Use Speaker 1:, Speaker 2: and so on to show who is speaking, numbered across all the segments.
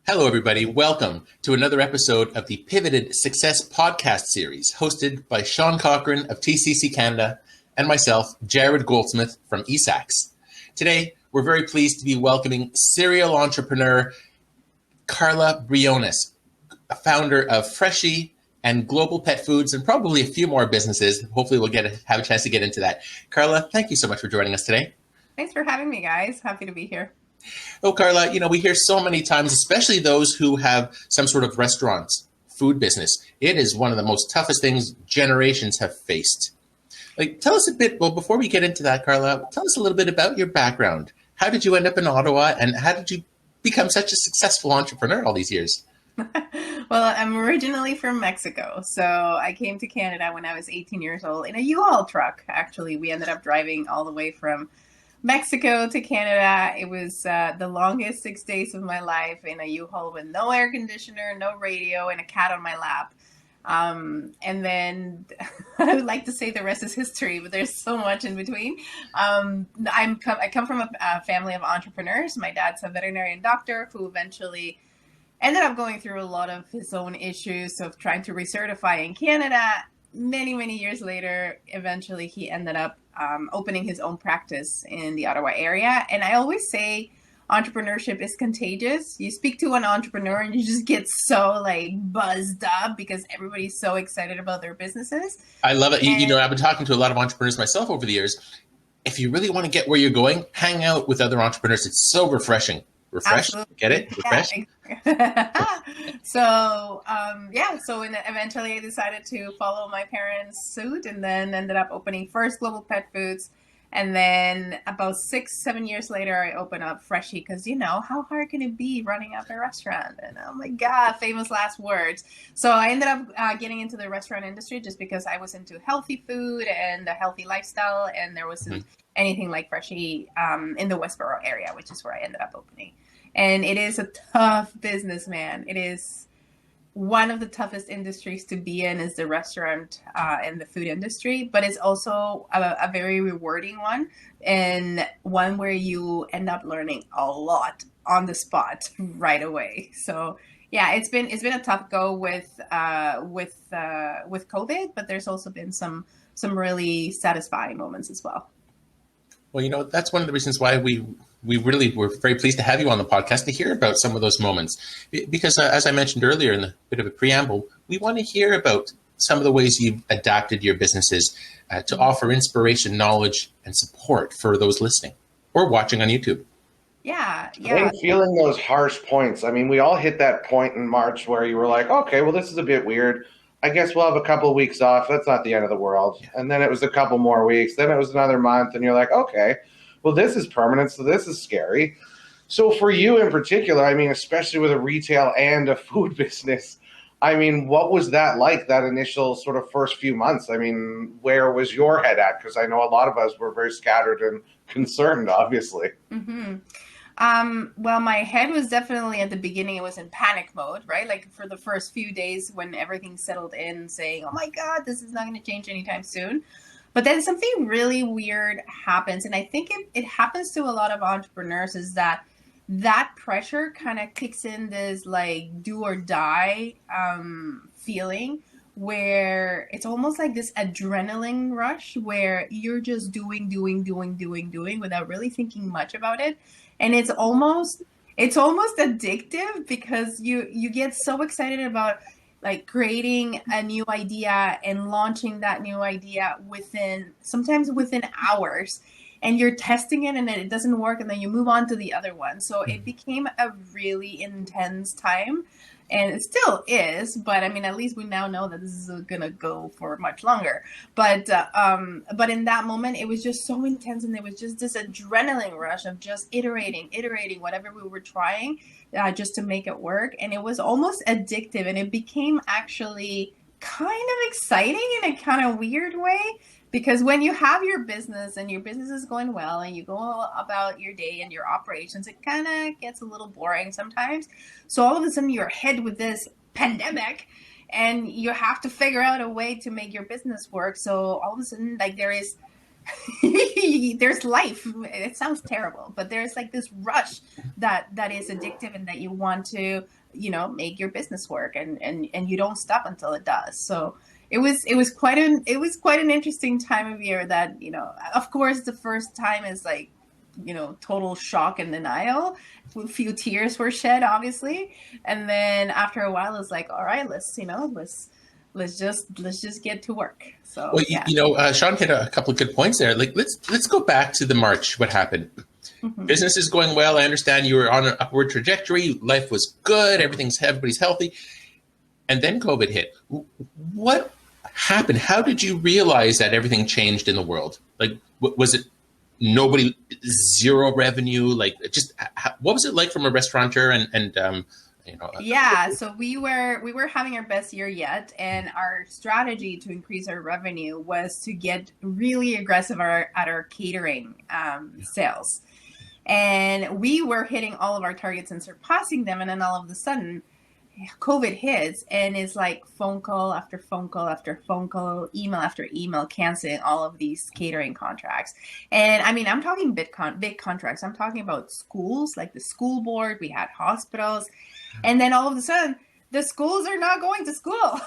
Speaker 1: Hello, everybody. Welcome to another episode of the Pivoted Success podcast series, hosted by Sean Cochran of TCC Canada and myself, Jared Goldsmith from ESAX. Today, we're very pleased to be welcoming serial entrepreneur Karla Briones, a founder of Freshie and Global Pet Foods, and probably a few more businesses. Hopefully, we'll have a chance to get into that. Karla, thank you so much for joining us today.
Speaker 2: Thanks for having me, guys. Happy to be here.
Speaker 1: Oh, Karla, we hear so many times, especially those who have some sort of restaurants, food business. It is one of the most toughest things generations have faced. Tell us a bit, well, before we get into that, Karla, tell us a little bit about your background. How did you end up in Ottawa, and how did you become such a successful entrepreneur all these years?
Speaker 2: Well, I'm originally from Mexico, so I came to Canada when I was 18 years old in a U-Haul truck. Actually, we ended up driving all the way from Mexico to Canada. It was the longest 6 days of my life in a U-Haul with no air conditioner, no radio, and a cat on my lap. And then I would like to say the rest is history, but there's so much in between. I come from a family of entrepreneurs. My dad's a veterinarian doctor who eventually ended up going through a lot of his own issues of trying to recertify in Canada. Many years later, eventually he ended up opening his own practice in the Ottawa area. And I always say entrepreneurship is contagious. You speak to an entrepreneur and you just get so buzzed up because everybody's so excited about their businesses.
Speaker 1: I love it. I've been talking to a lot of entrepreneurs myself over the years. If you really want to get where you're going, hang out with other entrepreneurs. It's so refreshing. Refresh, absolutely. Get it? Refresh.
Speaker 2: Yeah. So eventually I decided to follow my parents' suit and then ended up opening first Global Pet Foods. And then about 6-7 years later, I opened up Freshie because, how hard can it be running up a restaurant? And oh my God, famous last words. So I ended up getting into the restaurant industry just because I was into healthy food and a healthy lifestyle. And there wasn't anything like Freshie in the Westboro area, which is where I ended up opening. And it is a tough business, man. It is one of the toughest industries to be in is the restaurant and the food industry, but it's also a very rewarding one and one where you end up learning a lot on the spot right away. So yeah, it's been a tough go with COVID, but there's also been some really satisfying moments as well.
Speaker 1: Well, that's one of the reasons why we really were very pleased to have you on the podcast to hear about some of those moments. Because as I mentioned earlier in a bit of a preamble, we want to hear about some of the ways you've adapted your businesses to offer inspiration, knowledge, and support for those listening or watching on YouTube.
Speaker 2: Yeah.
Speaker 3: I think feeling those harsh points. I mean, we all hit that point in March where you were like, okay, well, this is a bit weird. I guess we'll have a couple of weeks off. That's not the end of the world. Yeah. And then it was a couple more weeks. Then it was another month. And you're like, okay, well, this is permanent. So this is scary. So for you in particular, I mean, especially with a retail and a food business, I mean, what was that like, that initial sort of first few months? I mean, where was your head at? Because I know a lot of us were very scattered and concerned, obviously.
Speaker 2: Mm-hmm. Well, my head was definitely at the beginning, it was in panic mode, right? Like for the first few days when everything settled in saying, oh my God, this is not going to change anytime soon. But then something really weird happens. And I think it happens to a lot of entrepreneurs is that pressure kind of kicks in this do or die feeling where it's almost like this adrenaline rush where you're just doing without really thinking much about it. And it's almost addictive because you get so excited about creating a new idea and launching that new idea sometimes within hours, and you're testing it and then it doesn't work and then you move on to the other one. So it became a really intense time. And it still is, but I mean, at least we now know that this is gonna go for much longer. But in that moment, it was just so intense, and there was just this adrenaline rush of just iterating whatever we were trying, just to make it work. And it was almost addictive, and it became actually kind of exciting in a kind of weird way. Because when you have your business and your business is going well and you go about your day and your operations, it kind of gets a little boring sometimes. So all of a sudden you're hit with this pandemic and you have to figure out a way to make your business work. So all of a sudden, there is there's life. It sounds terrible, but there's like this rush that is addictive, and that you want to, make your business work, and you don't stop until it does. So it was quite an interesting time of year that, of course the first time is like, total shock and denial. A few tears were shed, obviously. And then after a while it's like, all right, let's just get to work. So,
Speaker 1: well,
Speaker 2: yeah.
Speaker 1: Sean hit a couple of good points there. Like, let's go back to the March. What happened?
Speaker 2: Mm-hmm.
Speaker 1: Business is going well. I understand you were on an upward trajectory. Life was good. Everybody's healthy. And then COVID hit. What happened? How did you realize that everything changed in the world? Like, was it nobody, zero revenue? Like, just what was it like from a restaurateur
Speaker 2: Yeah, so we were having our best year yet, and our strategy to increase our revenue was to get really aggressive at our catering sales. And we were hitting all of our targets and surpassing them, and then all of a sudden COVID hits, and it's like phone call after phone call after phone call, email after email, canceling all of these catering contracts. And I mean, I'm talking big contracts. I'm talking about schools, like the school board. We had hospitals, and then all of a sudden, the schools are not going to school.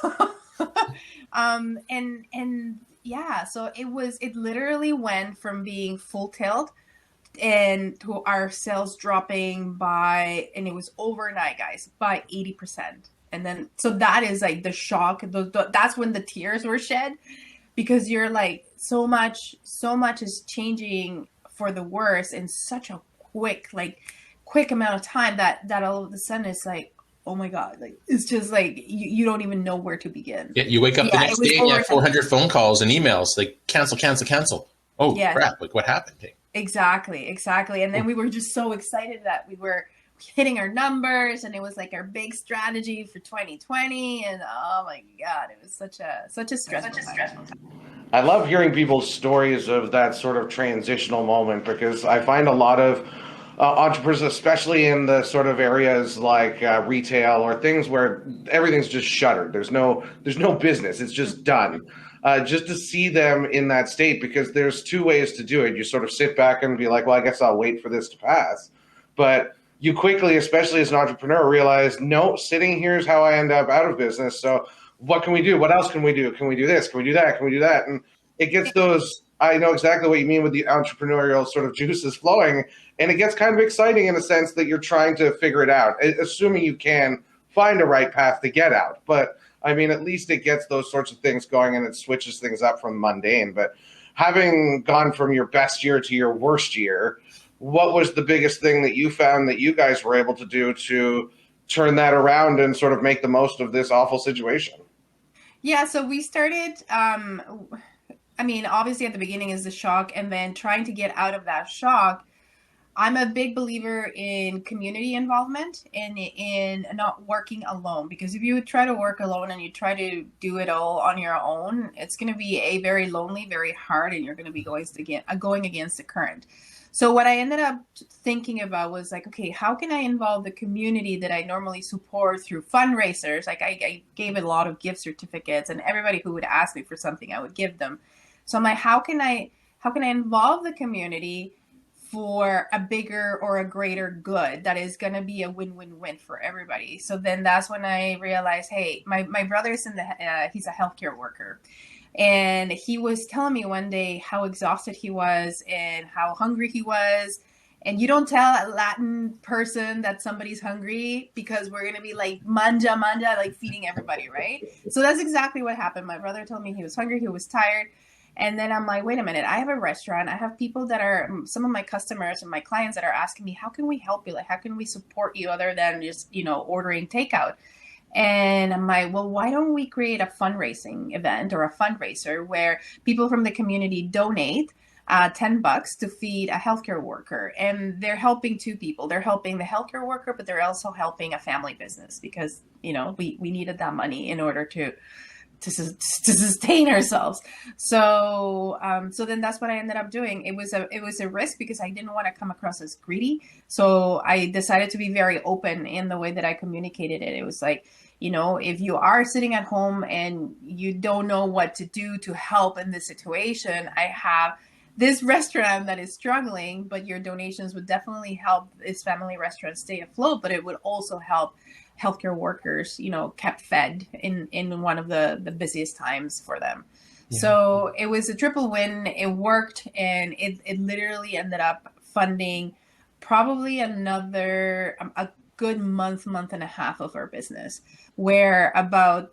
Speaker 2: And yeah, so it literally went from being full tilt and to our sales dropping by, and it was overnight, guys, by 80%. And then, so that is like the shock. That's when the tears were shed, because you're like, so much is changing for the worse in such a quick amount of time that all of a sudden it's like, oh my God, like, it's just like, you don't even know where to begin.
Speaker 1: Yeah, you wake up the next day and you have 400 phone calls and emails, like cancel. Oh, yeah. Crap, like what happened?
Speaker 2: Exactly. And then we were just so excited that we were hitting our numbers, and it was like our big strategy for 2020. And oh my God, it was such a stressful time.
Speaker 3: I love hearing people's stories of that sort of transitional moment, because I find a lot of entrepreneurs, especially in the sort of areas like retail or things where everything's just shuttered. There's no business. It's just done. Just to see them in that state, because there's two ways to do it. You sort of sit back and be like, well, I guess I'll wait for this to pass. But you quickly, especially as an entrepreneur, realize, no, sitting here is how I end up out of business. So what can we do? What else can we do? Can we do this? Can we do that? Can we do that? And it gets those, I know exactly what you mean with the entrepreneurial sort of juices flowing. And it gets kind of exciting in the sense that you're trying to figure it out, assuming you can find a right path to get out. But I mean, at least it gets those sorts of things going, and it switches things up from mundane. But having gone from your best year to your worst year, what was the biggest thing that you found that you guys were able to do to turn that around and sort of make the most of this awful situation?
Speaker 2: Yeah, so we started, I mean, obviously at the beginning is the shock, and then trying to get out of that shock. I'm a big believer in community involvement and in not working alone, because if you try to work alone and you try to do it all on your own, it's going to be very lonely, very hard, and you're going to be going against the current. So what I ended up thinking about was like, okay, how can I involve the community that I normally support through fundraisers? Like I gave a lot of gift certificates, and everybody who would ask me for something, I would give them. So I'm like, how can I involve the community for a bigger or a greater good that is going to be a win-win-win for everybody? So then that's when I realized, hey, my brother's he's a healthcare worker. And he was telling me one day how exhausted he was and how hungry he was. And you don't tell a Latin person that somebody's hungry, because we're going to be like manja, like feeding everybody, right? So that's exactly what happened. My brother told me he was hungry, he was tired. And then I'm like, wait a minute, I have a restaurant. I have people that are some of my customers and my clients that are asking me, how can we help you? Like, how can we support you other than just, ordering takeout? And I'm like, well, why don't we create a fundraising event or a fundraiser where people from the community donate $10 to feed a healthcare worker? And they're helping two people. They're helping the healthcare worker, but they're also helping a family business, because, we needed that money in order to sustain ourselves. So then that's what I ended up doing. It was a risk, because I didn't want to come across as greedy. So I decided to be very open in the way that I communicated it. It was like, if you are sitting at home and you don't know what to do to help in this situation, I have this restaurant that is struggling, but your donations would definitely help this family restaurant stay afloat, but it would also help healthcare workers, kept fed in one of the busiest times for them. Yeah. So it was a triple win. It worked, and it literally ended up funding probably another a good month and a half of our business, where about,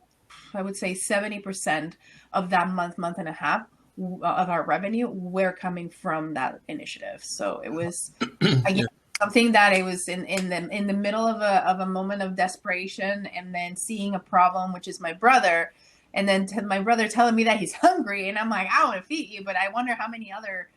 Speaker 2: I would say 70% of that month and a half of our revenue were coming from that initiative. So it was again something that it was in the middle of a moment of desperation, and then seeing a problem, which is my brother, and then my brother telling me that he's hungry, and I'm like, I want to feed you, but I wonder how many other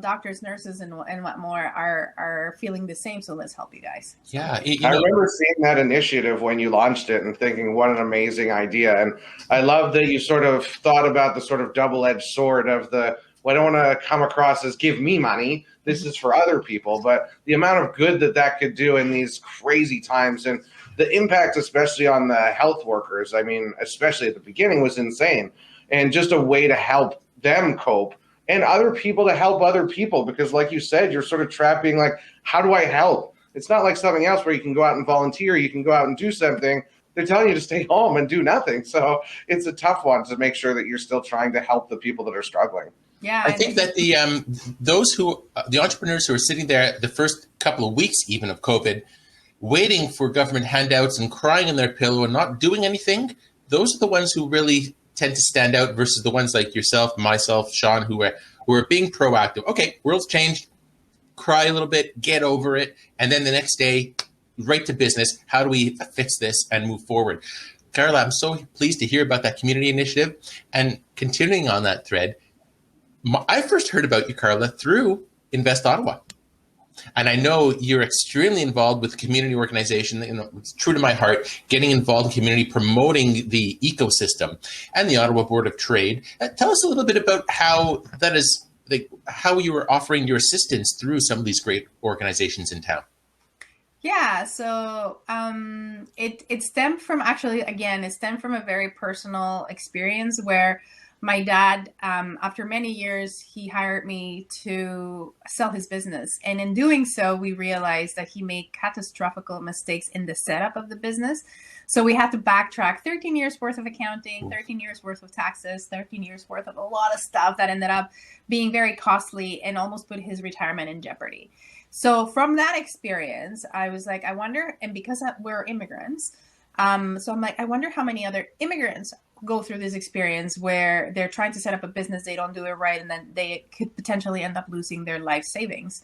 Speaker 2: doctors, nurses, and what more are feeling the same. So let's help you guys.
Speaker 1: Yeah.
Speaker 3: I remember seeing that initiative when you launched it and thinking, what an amazing idea. And I love that you sort of thought about the sort of double-edged sword of I don't want to come across as give me money. This is for other people. But the amount of good that could do in these crazy times, and the impact, especially on the health workers, I mean, especially at the beginning, was insane. And just a way to help them cope, and other people to help other people, because like you said, you're sort of trapping, like, how do I help? It's not like something else where you can go out and volunteer, you can go out and do something. They're telling you to stay home and do nothing. So it's a tough one to make sure that you're still trying to help the people that are struggling.
Speaker 2: Yeah,
Speaker 1: I think that the entrepreneurs who are sitting there the first couple of weeks even of COVID, waiting for government handouts and crying in their pillow and not doing anything, those are the ones who really tend to stand out versus the ones like yourself, myself, Sean, who are being proactive. Okay, world's changed, cry a little bit, get over it, and then the next day, right to business. How do we fix this and move forward? Karla, I'm so pleased to hear about that community initiative. And continuing on that thread, I first heard about you, Karla, through Invest Ottawa. And I know you're extremely involved with the community organization. It's true to my heart, getting involved in community, promoting the ecosystem, and the Ottawa Board of Trade. Tell us a little bit about how that is, how you were offering your assistance through some of these great organizations in town.
Speaker 2: Yeah, so it stemmed from, actually, again, it stemmed from a very personal experience where my dad, after many years, he hired me to sell his business. And in doing so, we realized that he made catastrophic mistakes in the setup of the business. So we had to backtrack 13 years worth of accounting, 13 years worth of taxes, 13 years worth of a lot of stuff that ended up being very costly and almost put his retirement in jeopardy. So from that experience, I was like, I wonder, and because we're immigrants, so I'm like, I wonder how many other immigrants go through this experience where they're trying to set up a business, they don't do it right, and then they could potentially end up losing their life savings.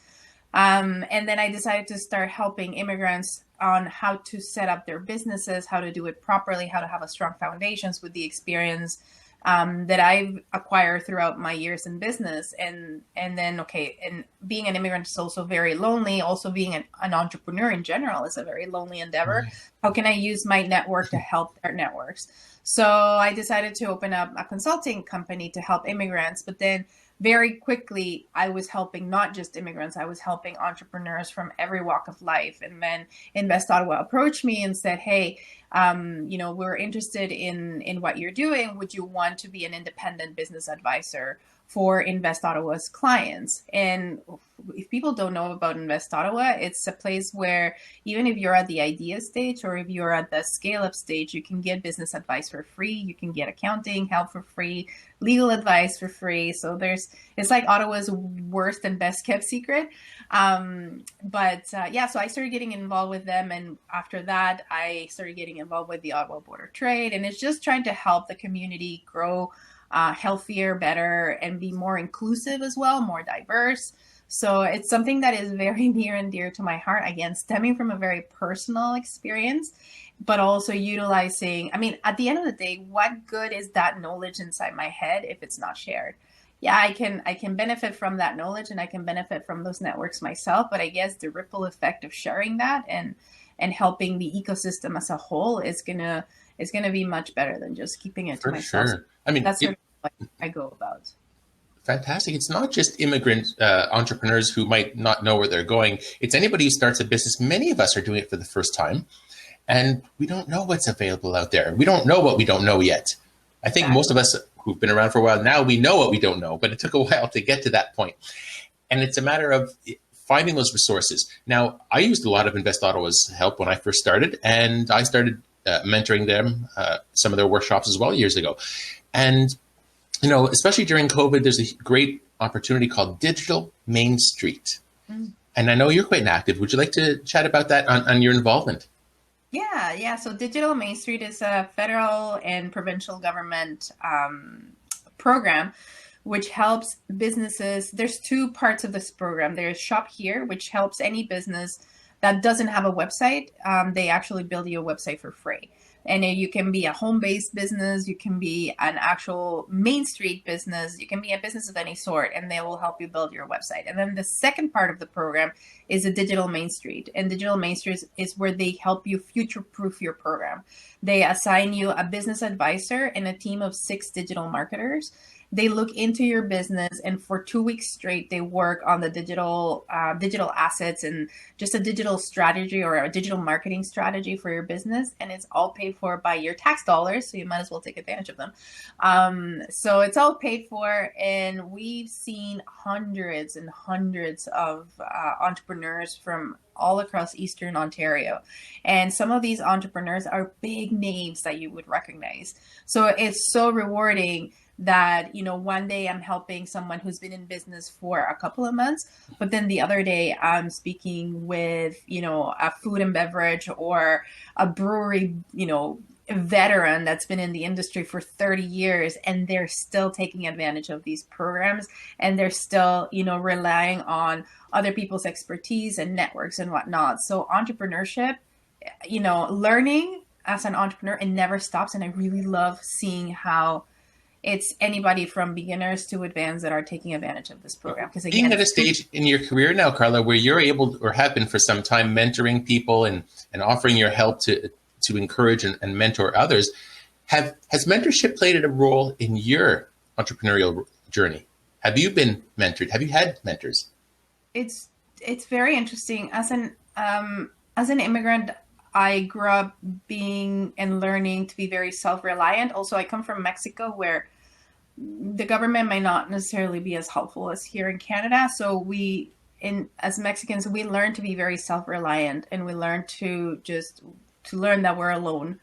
Speaker 2: And then I decided to start helping immigrants on how to set up their businesses, how to do it properly, how to have a strong foundations with the experience that I've acquired throughout my years in business. And then, okay, and being an immigrant is also very lonely. Also being an entrepreneur in general is a very lonely endeavor. Right. How can I use my network to help their networks? So I decided to open up a consulting company to help immigrants, but then very quickly, I was helping not just immigrants, I was helping entrepreneurs from every walk of life. And then Invest Ottawa approached me and said, hey, we're interested in what you're doing. Would you want to be an independent business advisor for Invest Ottawa's clients? And if people don't know about Invest Ottawa, it's a place where even if you're at the idea stage or if you're at the scale-up stage, you can get business advice for free. You can get accounting help for free, legal advice for free. So it's like Ottawa's worst and best kept secret. So I started getting involved with them. And after that, I started getting involved with the Ottawa Board of Trade. And it's just trying to help the community grow healthier, better, and be more inclusive as well, more diverse. So it's something that is very near and dear to my heart, again, stemming from a very personal experience, but also utilizing, at the end of the day, what good is that knowledge inside my head if it's not shared? Yeah, I can benefit from that knowledge and I can benefit from those networks myself, but I guess the ripple effect of sharing that and helping the ecosystem as a whole is gonna be much better than just keeping it to myself.
Speaker 1: Sure.
Speaker 2: That's sort of what I go about.
Speaker 1: Fantastic. It's not just immigrant entrepreneurs who might not know where they're going. It's anybody who starts a business. Many of us are doing it for the first time, and we don't know what's available out there. We don't know what we don't know yet. I think most of us who've been around for a while. Now we know what we don't know, but it took a while to get to that point. And it's a matter of finding those resources. Now, I used a lot of Invest Ottawa's help when I first started, and I started mentoring them, some of their workshops as well years ago. And, especially during COVID, there's a great opportunity called Digital Main Street. And I know you're quite active. Would you like to chat about that on your involvement?
Speaker 2: Yeah. So Digital Main Street is a federal and provincial government program which helps businesses. There's two parts of this program. There's Shop Here, which helps any business that doesn't have a website. They actually build you a website for free. And you can be a home-based business, you can be an actual Main Street business, you can be a business of any sort, and they will help you build your website. And then the second part of the program is a Digital Main Street. And Digital Main Street is where they help you future-proof your program. They assign you a business advisor and a team of 6 digital marketers. They look into your business, and for 2 weeks straight, they work on the digital assets and just a digital strategy or a digital marketing strategy for your business. And it's all paid for by your tax dollars, so you might as well take advantage of them. So it's all paid for, and we've seen hundreds and hundreds of entrepreneurs from all across Eastern Ontario. And some of these entrepreneurs are big names that you would recognize. So it's so rewarding that, one day I'm helping someone who's been in business for a couple of months, but then the other day I'm speaking with, a food and beverage or a brewery, veteran that's been in the industry for 30 years, and they're still taking advantage of these programs, and they're still, relying on other people's expertise and networks and whatnot. So entrepreneurship, learning as an entrepreneur, it never stops. And I really love seeing how it's anybody from beginners to advanced that are taking advantage of this program. Because again,
Speaker 1: being at a stage in your career now, Karla, where you're able, or have been for some time, mentoring people and offering your help to encourage and mentor others, has mentorship played a role in your entrepreneurial journey? Have you been mentored? Have you had mentors?
Speaker 2: It's very interesting. As an immigrant, I grew up being and learning to be very self-reliant. Also, I come from Mexico, where the government might not necessarily be as helpful as here in Canada. So as Mexicans, we learn to be very self-reliant, and we learn to learn that we're alone.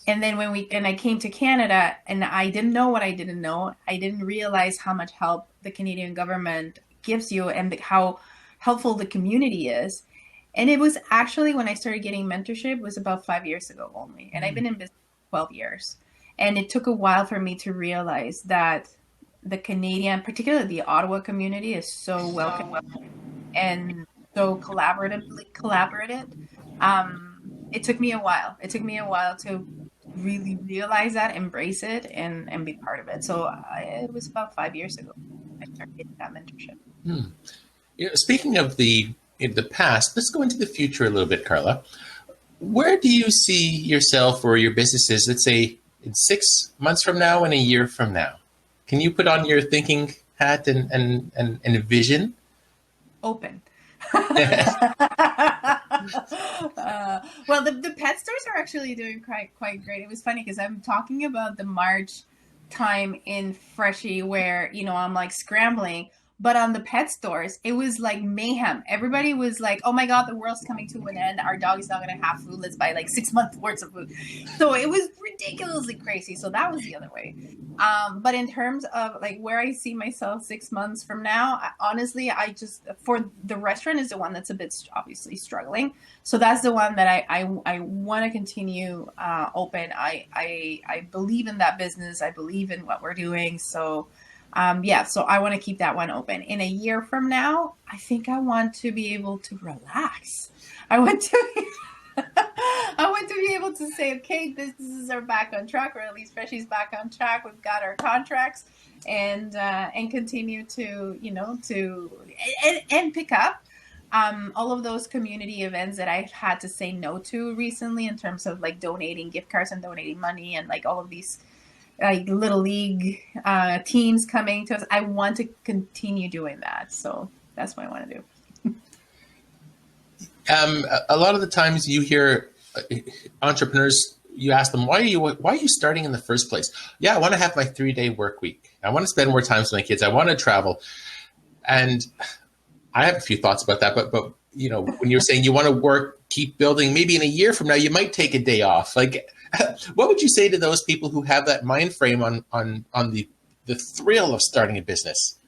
Speaker 2: And then I came to Canada, and I didn't know what I didn't know. I didn't realize how much help the Canadian government gives you and how helpful the community is. And it was actually when I started getting mentorship was about 5 years ago only. And I've been in business for 12 years. And it took a while for me to realize that the Canadian, particularly the Ottawa community, is so welcoming and so collaborative. It took me a while. It took me a while to really realize that, embrace it, and be part of it. So it was about 5 years ago I started getting that mentorship.
Speaker 1: Speaking of in the past, let's go into the future a little bit, Karla. Where do you see yourself or your businesses, let's say, in 6 months from now and a year from now? Can you put on your thinking hat and envision?
Speaker 2: Open. Well, the pet stores are actually doing quite great. It was funny because I'm talking about the March time in Freshie where, I'm like scrambling. But on the pet stores, it was like mayhem. Everybody was like, oh my God, the world's coming to an end. Our dog is not going to have food. Let's buy like 6 months worth of food. So it was ridiculously crazy. So that was the other way. But in terms of like where I see myself 6 months from now, honestly, for the restaurant is the one that's a bit obviously struggling. So that's the one that I want to continue open. I believe in that business. I believe in what we're doing. So so I want to keep that one open. In a year from now, I think I want to be able to relax. I want to be able to say, okay, businesses are back on track, or at least Freshie's back on track. We've got our contracts, and continue to and pick up all of those community events that I've had to say no to recently, in terms of like donating gift cards and donating money, and like all of these like little league teams coming to us. I want to continue doing that. So that's what I want to do.
Speaker 1: A lot of the times you hear entrepreneurs you ask them, why are you starting in the first place? Yeah, I want to have my 3-day work week. I want to spend more time with my kids. I want to travel. And I have a few thoughts about that, but you know, when you're saying you want to work, keep building, maybe in a year from now, you might take a day off. Like, what would you say to those people who have that mind frame on the thrill of starting a business?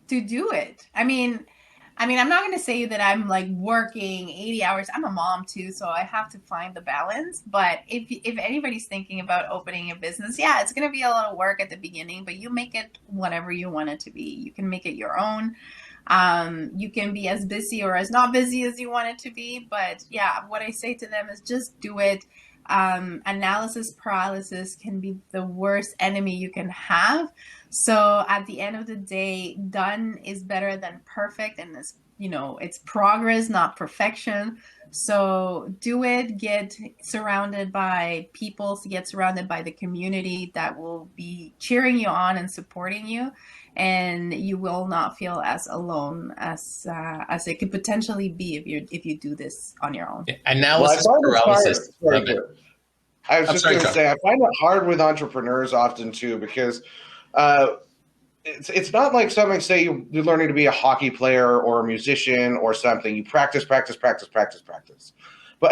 Speaker 2: To do it. I mean, I'm not going to say that I'm like working 80 hours. I'm a mom too, so I have to find the balance. But if anybody's thinking about opening a business, yeah, it's going to be a lot of work at the beginning, but you make it whatever you want it to be. You can make it your own. You can be as busy or as not busy as you want it to be. But yeah, what I say to them is just do it. Analysis paralysis can be the worst enemy you can have. So at the end of the day, done is better than perfect, and it's, you know, it's progress, not perfection. So do it, get surrounded by people, get surrounded by the community that will be cheering you on and supporting you, and you will not feel as alone as it could potentially be if you do this on your own.
Speaker 1: Analysis paralysis.
Speaker 3: I was just going to say, I find it hard with entrepreneurs often too, because it's not like something, say you're learning to be a hockey player or a musician or something. You practice. But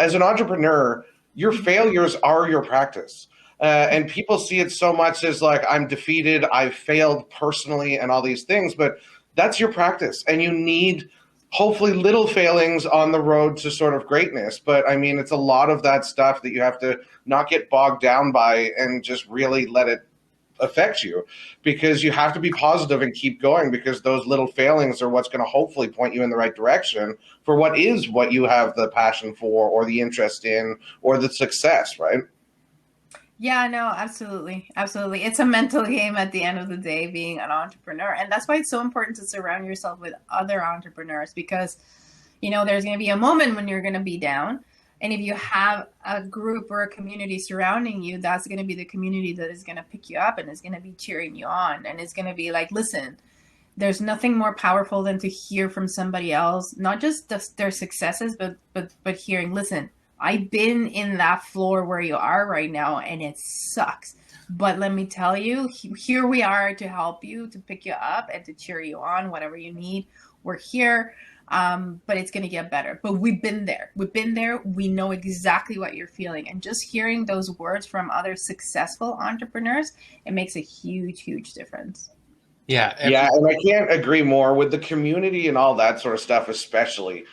Speaker 3: as an entrepreneur, your failures are your practice. And people see it so much as like, I'm defeated, I've failed personally and all these things, but that's your practice. And you need hopefully little failings on the road to sort of greatness. But I mean, it's a lot of that stuff that you have to not get bogged down by and just really let it affect you, because you have to be positive and keep going, because those little failings are what's going to hopefully point you in the right direction for what you have the passion for or the interest in or the success, right?
Speaker 2: Yeah, no, absolutely. Absolutely. It's a mental game at the end of the day, being an entrepreneur. And that's why it's so important to surround yourself with other entrepreneurs, because, you know, there's going to be a moment when you're going to be down. And if you have a group or a community surrounding you, that's going to be the community that is going to pick you up and is going to be cheering you on. And it's going to be like, listen, there's nothing more powerful than to hear from somebody else, not just their successes, but hearing, listen, I've been in that floor where you are right now, and it sucks. But let me tell you, here we are to help you, to pick you up and to cheer you on, whatever you need. We're here, but it's going to get better. But we've been there. We know exactly what you're feeling. And just hearing those words from other successful entrepreneurs, it makes a huge, huge difference.
Speaker 3: Yeah, and I can't agree more with the community and all that sort of stuff, especially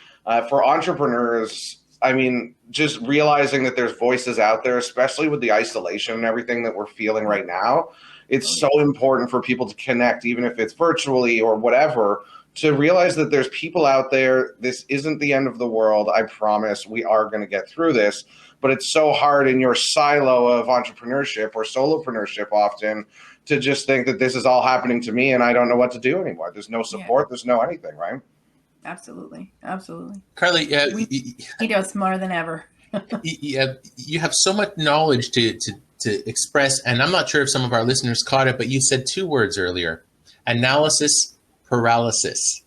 Speaker 3: for entrepreneurs. I mean, just realizing that there's voices out there, especially with the isolation and everything that we're feeling right now, it's so important for people to connect, even if it's virtually or whatever, to realize that there's people out there. This isn't the end of the world. I promise we are going to get through this. But it's so hard in your silo of entrepreneurship or solopreneurship often to just think that this is all happening to me and I don't know what to do anymore. There's no support. There's no anything, right?
Speaker 2: Absolutely.
Speaker 1: Karla,
Speaker 2: we know it's more than ever.
Speaker 1: you have so much knowledge to express, and I'm not sure if some of our listeners caught it, but you said 2 words earlier: analysis paralysis.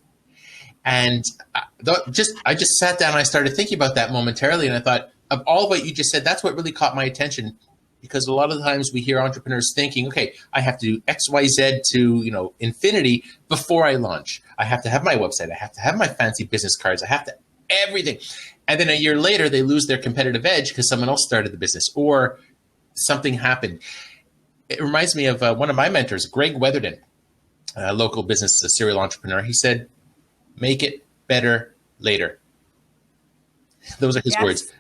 Speaker 1: And I just sat down and I started thinking about that momentarily, and I thought, of all what you just said, that's what really caught my attention. Because a lot of the times we hear entrepreneurs thinking, okay, I have to do X, Y, Z to, infinity before I launch. I have to have my website. I have to have my fancy business cards. I have to everything. And then a year later, they lose their competitive edge because someone else started the business or something happened. It reminds me of one of my mentors, Greg Weatherden, a local business serial entrepreneur. He said, make it better later. Those are his words.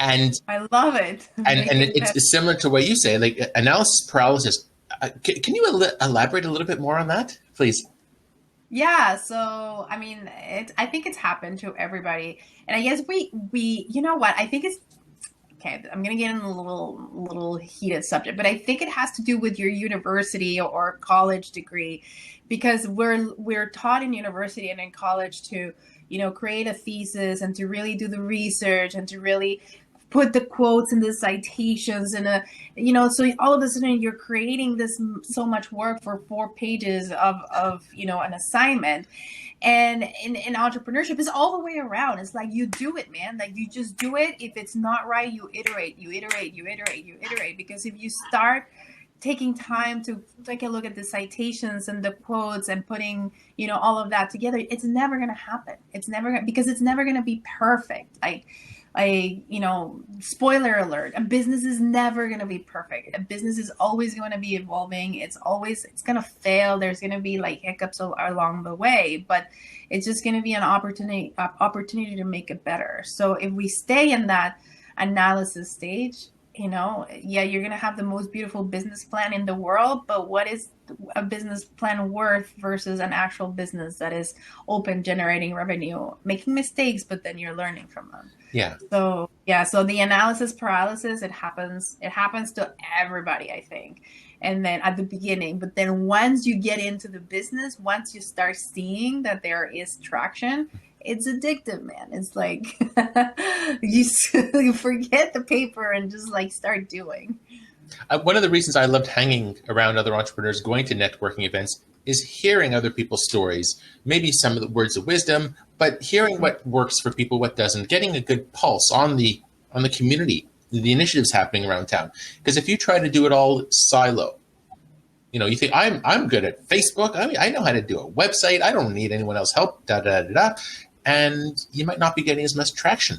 Speaker 1: And
Speaker 2: I love it.
Speaker 1: And it's similar to what you say, like analysis paralysis. Can you elaborate a little bit more on that, please?
Speaker 2: Yeah. So, I mean, I think it's happened to everybody. And I guess we you know what? I think it's, okay, I'm going to get in a little heated subject, but I think it has to do with your university or college degree, because we're taught in university and in college to, create a thesis and to really do the research and to really put the quotes and the citations and so all of a sudden you're creating this so much work for 4 pages of an assignment. And in entrepreneurship, it's all the way around. It's like you do it, man. Like you just do it. If it's not right, you iterate, because if you start taking time to take a look at the citations and the quotes and putting, all of that together, it's never going to happen. Because it's never going to be perfect. Spoiler alert, a business is never going to be perfect. A business is always going to be evolving. It's going to fail. There's going to be like hiccups along the way, but it's just going to be an opportunity to make it better. So if we stay in that analysis stage, you're going to have the most beautiful business plan in the world, but what is a business plan worth versus an actual business that is open, generating revenue, making mistakes, but then you're learning from them.
Speaker 1: Yeah.
Speaker 2: So the analysis paralysis, it happens to everybody, I think. And then at the beginning, but then once you get into the business, once you start seeing that there is traction, it's addictive, man. It's like you forget the paper and just like start doing.
Speaker 1: One of the reasons I loved hanging around other entrepreneurs, going to networking events, is hearing other people's stories, maybe some of the words of wisdom, but hearing what works for people, what doesn't, getting a good pulse on the community, the initiatives happening around town. Because if you try to do it all silo, you think I'm good at Facebook. I know how to do a website. I don't need anyone else's help. And you might not be getting as much traction.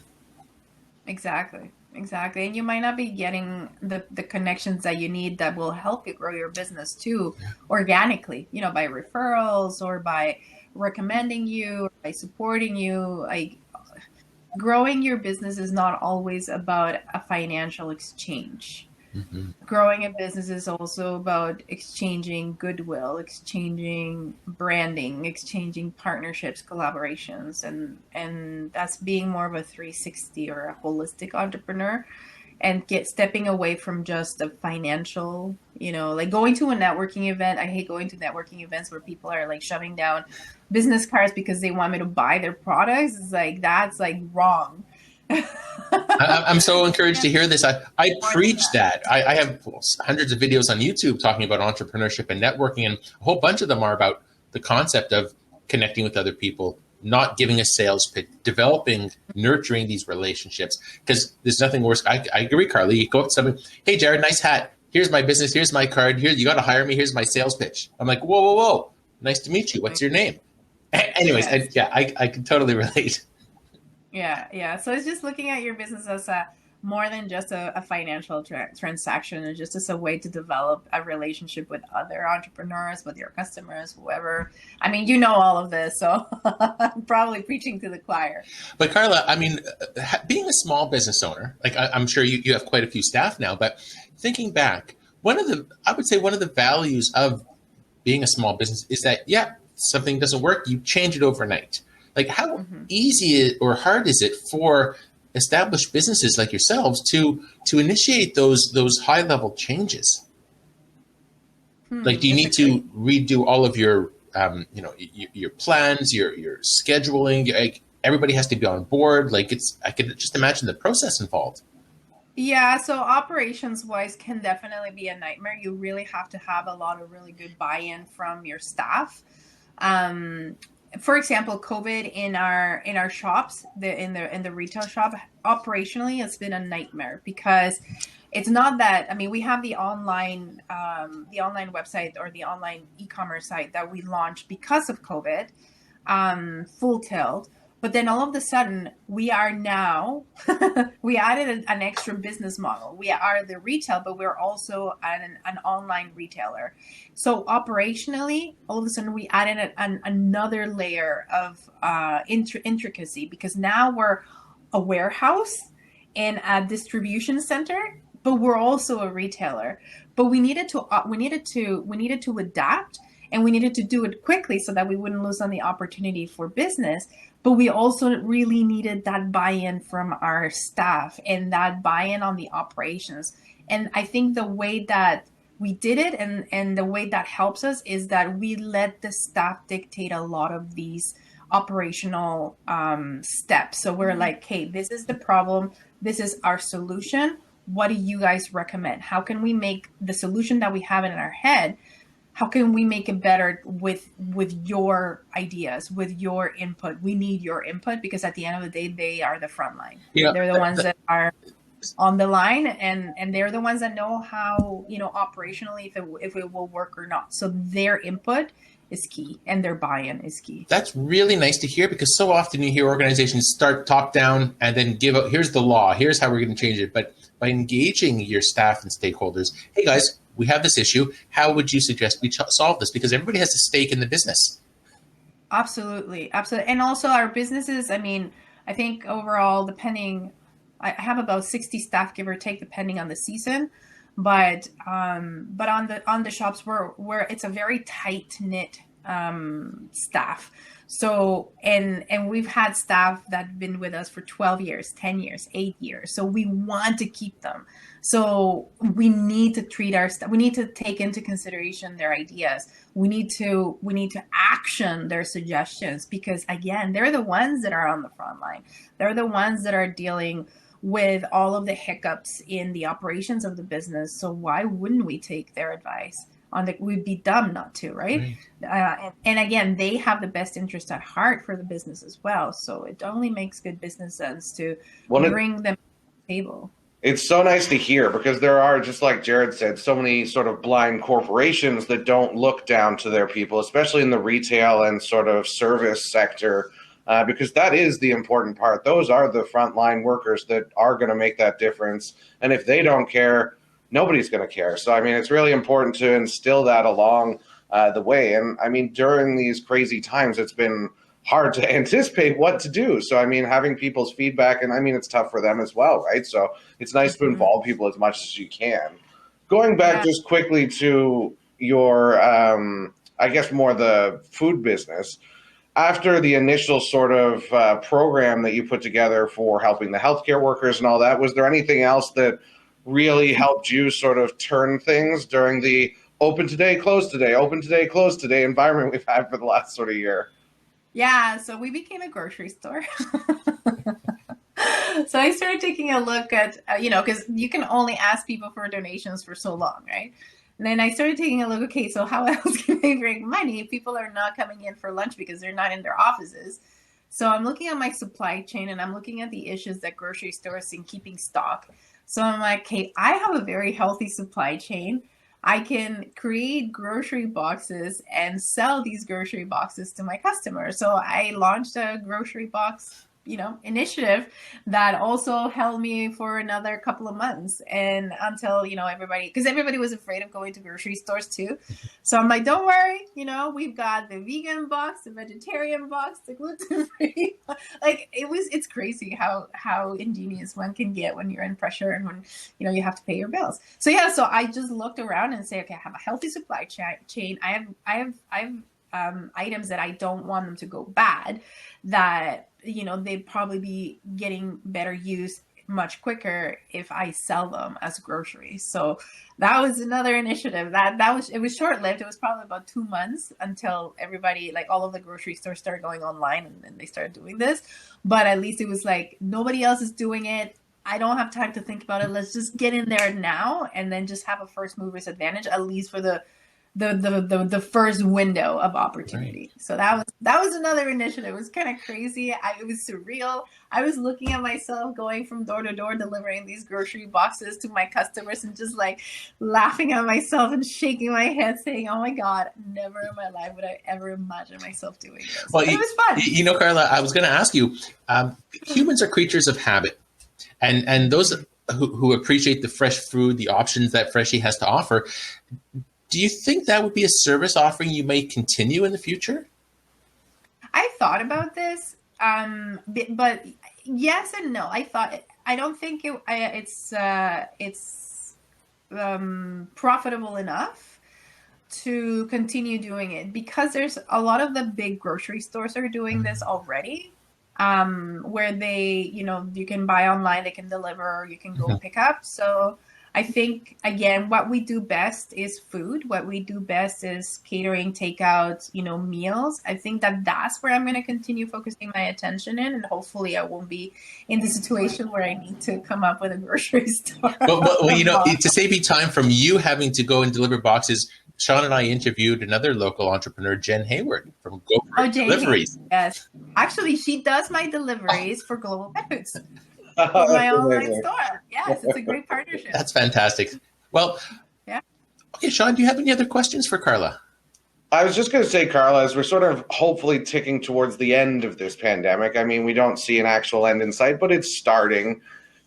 Speaker 2: Exactly. And you might not be getting the connections that you need that will help you grow your business too, organically, by referrals or by recommending you, or by supporting you. Like growing your business is not always about a financial exchange. Mm-hmm. Growing a business is also about exchanging goodwill, exchanging branding, exchanging partnerships, collaborations, and that's being more of a 360 or a holistic entrepreneur, and stepping away from just the financial, like going to a networking event. I hate going to networking events where people are like shoving down business cards because they want me to buy their products. It's like, that's like wrong.
Speaker 1: I'm so encouraged to hear this. I preach that. I have hundreds of videos on YouTube talking about entrepreneurship and networking, and a whole bunch of them are about the concept of connecting with other people, not giving a sales pitch, developing, nurturing these relationships. Because there's nothing worse. I agree, Karla. You go up to somebody, hey, Jared, nice hat. Here's my business. Here's my card. Here, you got to hire me. Here's my sales pitch. I'm like, whoa. Nice to meet you. What's your name? Anyways, I can totally relate.
Speaker 2: Yeah. So it's just looking at your business as more than just a financial transaction, and just as a way to develop a relationship with other entrepreneurs, with your customers, whoever. I mean, all of this, so I'm probably preaching to the choir.
Speaker 1: But Karla, I mean, being a small business owner, like I'm sure you have quite a few staff now, but thinking back, I would say one of the values of being a small business is that, something doesn't work, you change it overnight. Like how easy or hard is it for established businesses like yourselves to initiate those high level changes? Like, do you need to redo all of your your plans, your scheduling? Like, everybody has to be on board. Like I could just imagine the process involved.
Speaker 2: Yeah, so operations wise can definitely be a nightmare. You really have to have a lot of really good buy-in from your staff. For example, COVID in our shops, in the retail shop, operationally, it's been a nightmare because it's not that. I mean, we have the online website or the online e-commerce site that we launched because of COVID, full tilt. But then all of a sudden, we are now, we added an extra business model. We are the retail, but we're also an online retailer. So operationally, all of a sudden, we added another layer of intricacy, because now we're a warehouse and a distribution center, but we're also a retailer. But we needed to adapt, and we needed to do it quickly so that we wouldn't lose on the opportunity for business. But we also really needed that buy-in from our staff and that buy-in on the operations. And I think the way that we did it and the way that helps us is that we let the staff dictate a lot of these operational steps. So we're like, hey, this is the problem. This is our solution. What do you guys recommend? How can we make the solution that we have in our head? How can we make it better with your ideas, with your input? We need your input, because at the end of the day, they are the front line. They're the ones that are on the line, and they're the ones that know how, operationally, if it will work or not. So their input is key, and their buy-in is key.
Speaker 1: That's really nice to hear, because so often you hear organizations start top down and then give out, here's the law, here's how we're going to change it. But by engaging your staff and stakeholders, hey guys, we have this issue. How would you suggest we solve this? Because everybody has a stake in the business.
Speaker 2: Absolutely. Absolutely. And also our businesses, I mean, I think overall, I have about 60 staff, give or take, depending on the season. But on the shops where it's a very tight knit staff. So and we've had staff that have been with us for 12 years, 10 years, 8 years. So we want to keep them. So we need to treat our staff. We need to take into consideration their ideas. We need to action their suggestions, because again, they're the ones that are on the front line. They're the ones that are dealing with all of the hiccups in the operations of the business. So why wouldn't we take their advice? We'd be dumb not to, right? And again, they have the best interest at heart for the business as well. So it only makes good business sense to bring them to the table.
Speaker 3: It's so nice to hear, because there are, just like Jared said, so many sort of blind corporations that don't look down to their people, especially in the retail and sort of service sector, because that is the important part. Those are the frontline workers that are going to make that difference. And if they don't care, nobody's going to care. So, I mean, it's really important to instill that along the way. And I mean, during these crazy times, it's been hard to anticipate what to do. So, I mean, having people's feedback, and I mean, it's tough for them as well, right? So it's nice to involve people as much as you can. Going back just quickly to your, I guess more the food business, after the initial sort of program that you put together for helping the healthcare workers and all that, was there anything else that really helped you sort of turn things during the open today, close today, open today, close today environment we've had for the last sort of year?
Speaker 2: Yeah, so we became a grocery store. So I started taking a look at, because you can only ask people for donations for so long, right? And then I started taking a look, okay, so how else can I bring money? People are not coming in for lunch because they're not in their offices. So I'm looking at my supply chain, and I'm looking at the issues that grocery stores in keeping stock. So I'm like, hey, I have a very healthy supply chain. I can create grocery boxes and sell these grocery boxes to my customers. So I launched a grocery box, initiative that also held me for another couple of months, and until, everybody was afraid of going to grocery stores too. So I'm like, don't worry, we've got the vegan box, the vegetarian box, the gluten-free. Like it's crazy how ingenious one can get when you're in pressure and when, you have to pay your bills. So I just looked around and say, okay, I have a healthy supply chain. I have items that I don't want them to go bad, that they'd probably be getting better use much quicker if I sell them as groceries. So that was another initiative it was short-lived. It was probably about 2 months until everybody, like all of the grocery stores, started going online, and then they started doing this. But at least it was like, nobody else is doing it. I don't have time to think about it. Let's just get in there now, and then just have a first mover's advantage, at least for the first window of opportunity. Right. So that was another initiative. It was kind of crazy. It was surreal. I was looking at myself going from door to door delivering these grocery boxes to my customers, and just like laughing at myself and shaking my head saying, oh my God, never in my life would I ever imagine myself doing this. Well, it was fun.
Speaker 1: Carla, I was going to ask you, humans are creatures of habit, and those who appreciate the fresh food, the options that Freshie has to offer, do you think that would be a service offering you may continue in the future?
Speaker 2: I thought about this, but yes and no. I don't think it's profitable enough to continue doing it, because there's a lot of the big grocery stores are doing this already, where they, you can buy online, they can deliver, you can go pick up. So I think, again, what we do best is food. What we do best is catering, takeout, meals. I think that's where I'm going to continue focusing my attention in. And hopefully I won't be in the situation where I need to come up with a grocery store.
Speaker 1: Well, to save you time from you having to go and deliver boxes, Sean and I interviewed another local entrepreneur, Jen Hayward from Deliveries.
Speaker 2: Yes. Actually, she does my deliveries for Global Pet Foods. For my online store. Yes, it's a great partnership.
Speaker 1: That's fantastic. Well, yeah. Okay, Sean, do you have any other questions for Karla?
Speaker 3: I was just going to say, Karla, as we're sort of hopefully ticking towards the end of this pandemic, I mean, we don't see an actual end in sight, but it's starting.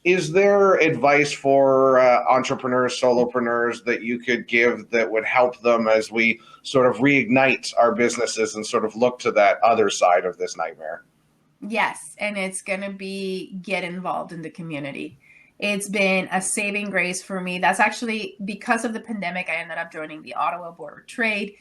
Speaker 3: Is there advice for entrepreneurs, solopreneurs that you could give that would help them as we sort of reignite our businesses and sort of look to that other side of this nightmare?
Speaker 2: Yes, and it's going to be get involved in the community. It's been a saving grace for me. That's actually because of the pandemic, I ended up joining the Ottawa Board of Trade.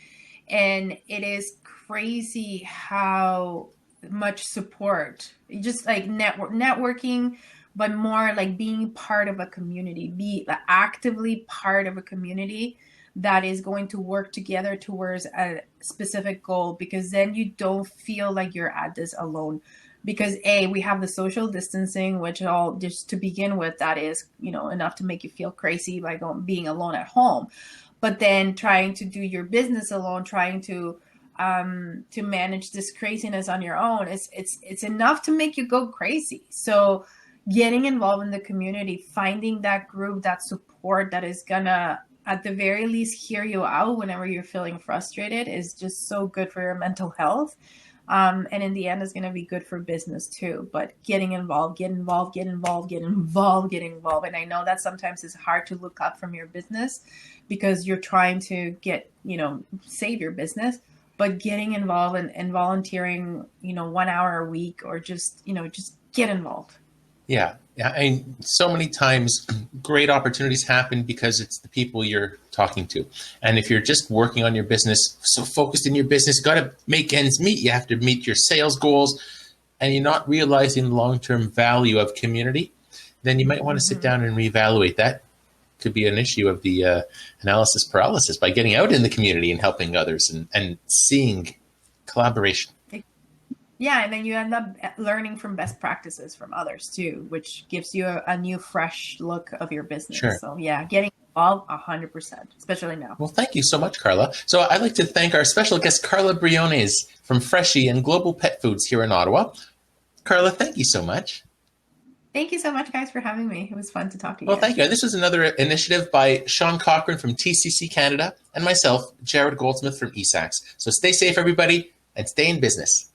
Speaker 2: And it is crazy how much support, just like networking, but more like being part of a community, be actively part of a community that is going to work together towards a specific goal, because then you don't feel like you're at this alone. Because we have the social distancing, which all just to begin with, that is, enough to make you feel crazy by being alone at home. But then trying to do your business alone, trying to manage this craziness on your own, it's enough to make you go crazy. So getting involved in the community, finding that group, that support that is gonna, at the very least, hear you out whenever you're feeling frustrated is just so good for your mental health. And in the end, it's going to be good for business too. But getting involved. And I know that sometimes it's hard to look up from your business because you're trying to get, save your business. But getting involved and volunteering, 1 hour a week, or just get involved.
Speaker 1: Yeah. I mean, so many times great opportunities happen because it's the people you're talking to. And if you're just working on your business, so focused in your business, got to make ends meet. You have to meet your sales goals, and you're not realizing the long-term value of community, then you might want to sit down and reevaluate. That could be an issue of the analysis paralysis by getting out in the community and helping others and seeing collaboration.
Speaker 2: Yeah, and then you end up learning from best practices from others too, which gives you a new, fresh look of your business.
Speaker 1: Sure.
Speaker 2: So yeah, getting involved 100%, especially now.
Speaker 1: Well, thank you so much, Karla. So I'd like to thank our special guest, Karla Briones from Freshie and Global Pet Foods here in Ottawa. Karla, thank you so much.
Speaker 2: Thank you so much, guys, for having me. It was fun to talk to you.
Speaker 1: Well, thank you. And this was another initiative by Sean Cochran from TCC Canada and myself, Jared Goldsmith from ESACS. So stay safe, everybody, and stay in business.